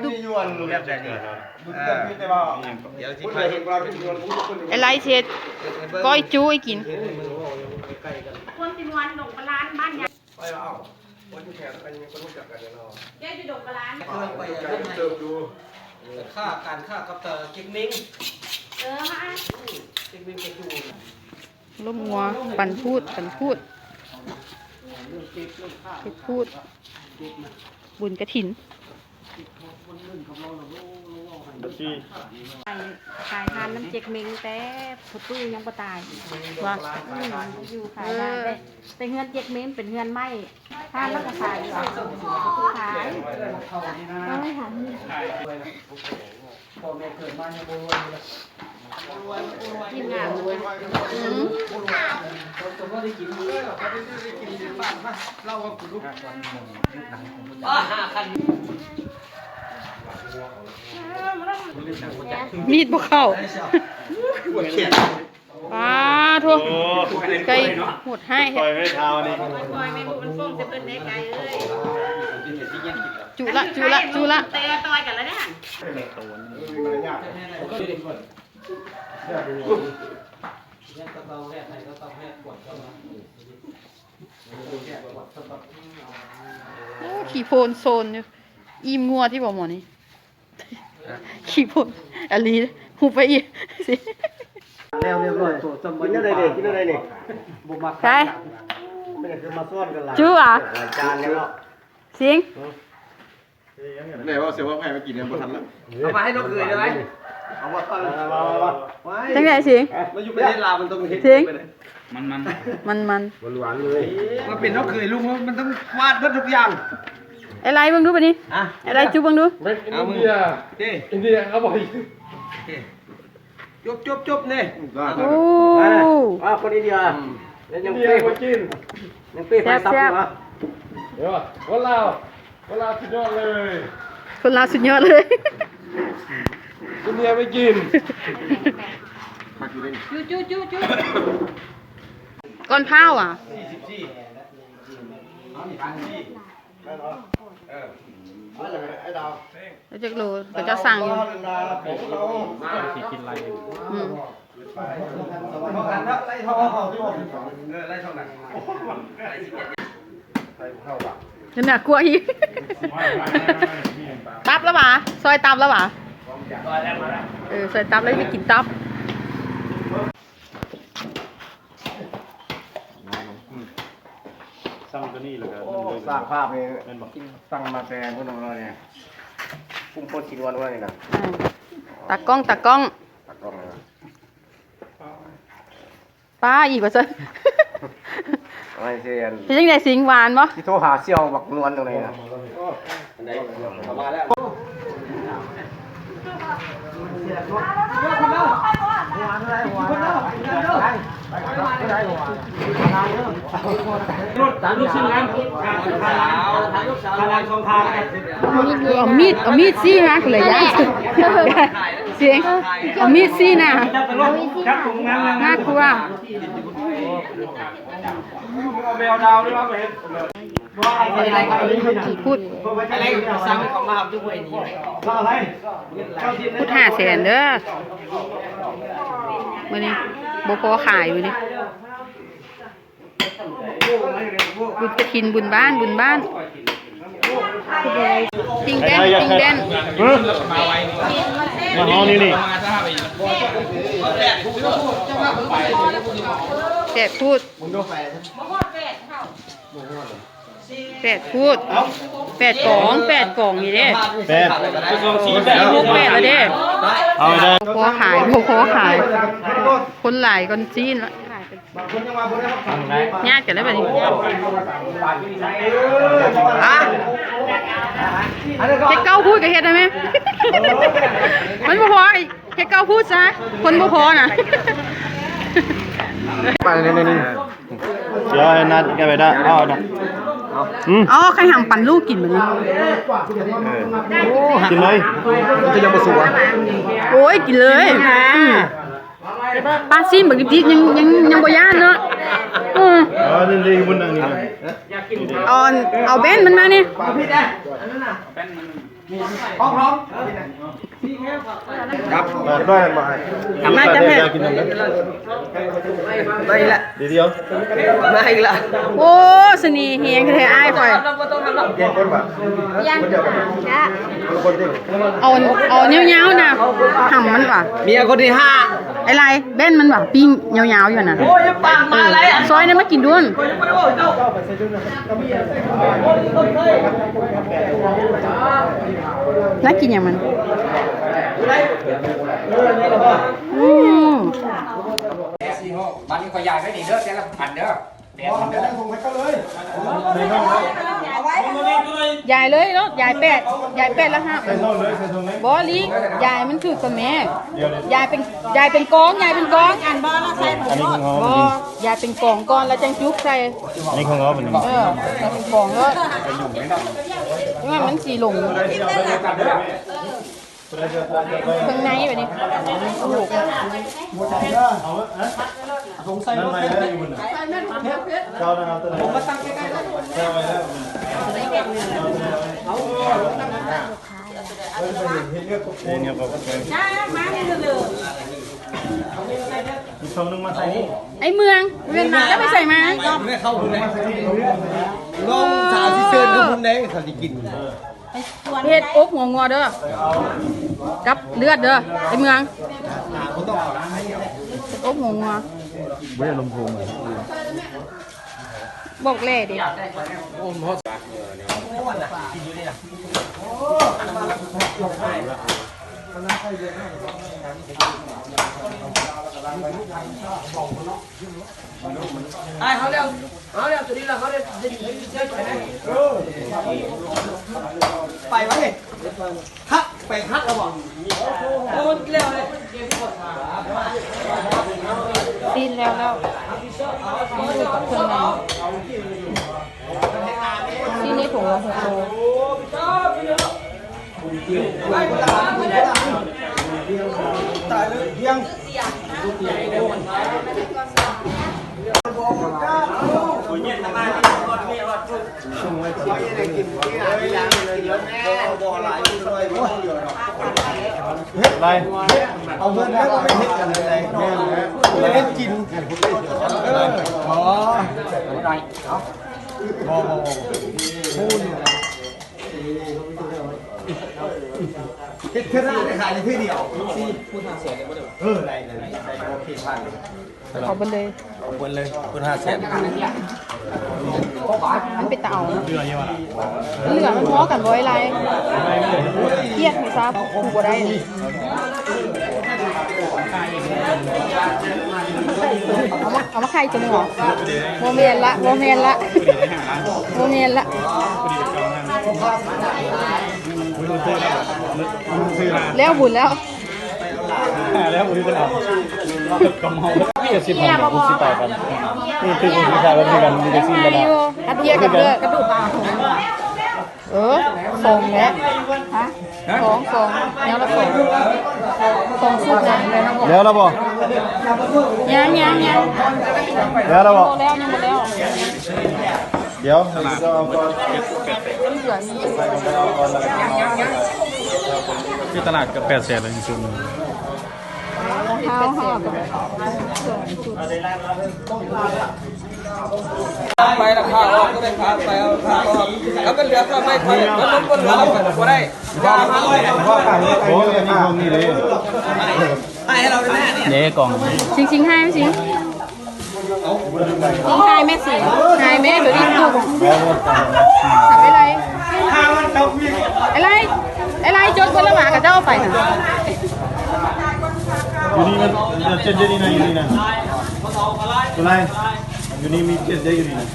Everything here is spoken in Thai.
ดุกดุกไอ้ไรเช็ดก้อยจู้ไอ้กินคนสินวันดงปลาบ้านยายไปเอาวันที่แขกเป็นคนรู้จักกันเนาะยายอยู่ดงปลาไปเติมดูค่าการค่ากับเก็กมิ้งฮะเก็กมิ้งเก็กจูล้มงัวปั่นพูดเก็บพูดบุญกระถินขายทานน้ำเจ๊กเม้งแต่พตู้ยังบ่ตายว่าอยู่ขายทานแต่เฮือนเจ๊กเม้งเป็นเฮือนไม้ทานแล้วก็ขายขายไม่หาทีมงานมีดบ่เข้าทั่วไก่หมดให้ปล่อยไม่เท้านี่มันฟ้องจะเป็นได้ไกลเอ้ยจุละเตะต่อยกันแล้วเนี่ยขี่โพนโซนอยู่อิ่มงัวที่บอกหมอนี่ขี่โพนอลีหูไปอีกสิแล้วเรียบร้อยตัวสมบูรณ์กินอะไรเด็กกินอะไรเนี่ยบุกมาใช่ไม่ได้คือมาซ่อนกันหลาย จู้อ่ะจานแล้วสิงไหนว่าเสียว่าแพ้มากินเนี่ยบ่ทันแล้วเอามาให้นกเคยได้ไหมเอามาซ่อนมาจังไงสิงเราอยู่ประเทศลาวมันต้องเห็นมันหวานเลยมันเป็นนกเคยลุงมันต้องวาดทุกอย่างอะไรเบิ่งดูปะนี่อะไรจูเบิ่งดูเอามืออินเดียเขาบอกจบเนี่ยโอ้คนอินเดียยังเป้ไปกินยังเป้ไปตับอยู่วะเดี๋ยวคนลาวสุดยอดเลยคนลาวสุดยอดเลย อินเดียไปกินจู้ก้อนเผาอ่ะแล้วจะโลก็จะสั่งอยู่กินอะไรนั่นน่ะกลัวอีกตับแล้วป่ะซอยตับแล้วป่ะซอยตับแล้วไม่กินตับสร้างตัวนี้เลยครับสร้างภาพนี่สร้างมาแทนพวกเราเนี่ยพุ่งโคตรกินวันนี่นะตากล้องป้าอีกว่าซะอะไรเซียนเป็นยังไงสิงหวานบ่ที่โทรหาเสี่ยวบักนวลตรงไหนนะมาแล้วเอามีดซี่นะเลยย่าเสียงเอามีดซี่นะน่ากลัวพูด500,000เด้อมื้อนี้บ่พอขายมื้อนี้บุญกฐินบุญบ้านติงแดนมาห้องนี่แปดพูด8กล่องนี่เด้8แล้วเด้เอาได้พอขายคนหลายคนจีนละญาติกันได้แบบนี้เฮ็ดเก้าพูดกับเฮ็ดได้ไหมมันบ่พอเฮ็ดเก้าพูดซะคนบ่พอน่ะไปนี่เดี๋ยวนัดกันไปได้เอานะใครหำปั่นลูกกินแบบนี้กินเลยมันจะยังมาสู่อ่ะโอ้ยกินเลยปลาซิมแบบดิบๆยังบ่ย่านเนาะนี่บุญนั่งนี่เอาเบนมันมานี่ พร้อม ครับมาได้มาให้ ทำมาจะแม่ กินน้ำ ไม่ละ เดียว ไม่ละ โอ้สนีเฮียงแท้อ้ายข่อย แกงคนแบบ ยังจ้ะ คนที่ เอาเนี้ยาวๆนะห่ำมันว่ะ เมียคนที่ห้า ไอ้ไรเบ้นมันว่ะปิ้งยาวๆอยู่น่ะ โอ้ยปากมาอะไรอ่ะ ซอยนั้นมากินด้วยน่ากินอย่างมันอืม บ้านนี้ขอยใหญ่ไม่ดีเด้อแต่ละพันเด้อแต่พันเด้อย ายเลยเนาะยายแปดแล้วฮะบอลียายมันถือกับแม่ยายเป็นกองอันบอแล้วใส่บอยายเป็นกองก่อนแล้วจังจุกใส่ นี่ของเราเป็น ยายเป็นกองแล้วว่ามันสีหลงข้างในแบบนี้โอ้โห นั่นไม่ได้อยู่บนเจ้านะครับตัวไหนผมมาตั้งใกล้ๆเจ้าไปแล้วเนี่ยบอกมีช่องนึงมาใส่นี่ ไอ้เมืองเวียนมาแล้วไปใส่มา ไม่เข้าคุณเลยลองสาวที่เชิญกับคุณเด้เขาจะกิน เฮ็ดอกหัวงัวเด้อกับเลือดเด้อไอ้เมืองอกหัวงัว ไม่ได้ลมพูม บอกเล่ดิไอ้เขาเรียกตัวนี้ละเขาเรียกไปวะเนี่ยคัดไปคัดเอาบ่โอ้ยเร็วเลย ตีนแล้วมันอยู่กับเครื่องในที่นี่ถุงละ6 โล ตายเลยเพียง อะไร เอาเงินแล้วก็ไม่เห็นกันเลยไม่เห็นกินอ๋อไรเอาบ่พูดเฮ็ดเท่านั้นขายในที่เดียวซีพูดทางเสียเลยบ่ได้ได้โอเคผ่าน เอาไปเลย เอาเปิดเลยพูด500,000 มันเป็นตะเอาเนาะเหลือมันพ้อกันบ่ไอ้ไรเครียดไม่ทราบกูบ่ได้เอามาไข่จนหัวโมเมนละแล้วบุญแล้ว แล้วอุ้ยเป็นเอากำเฮาพี่กับ10,000กับ68,000นี่คือผู้ชายว่าด้วยกันมีได้4 ไง แล้ว อยู่กระเทียกับเลือดกระดูกปลาส่งแล้วฮะสองแล้วละส่งสุดนะ แล้วเราบ่ ยัง แล้วเราบ่ แล้วยังหมดแล้ว เดี๋ยวเราเอาก่อน เหลือนี้ ที่ตลาดกับ800,000เลยชุดนึง รองเท้าห่อกับ ไปราคาออกก็ได้ขาไปเอาราคาออกแล้วก็เหลือก็ไม่ค่อยลดก็เหลือก็ได้ยามาเลย โอ้ยอันนี้ผมนี่เลย ให้เราได้เนี่ย เด้กล่อง ชิงให้ไหมชิงให้แม่สิให้แม่เดี๋ยวนี้ถูกทำอะไรอะไรจดบนละหมากับเจ้าไปนะ อยู่นี่มัน7 เดือนนี่นะอยู่นี่นะอะไรอยู่นี่มี7 เดือนอยู่นี่นะ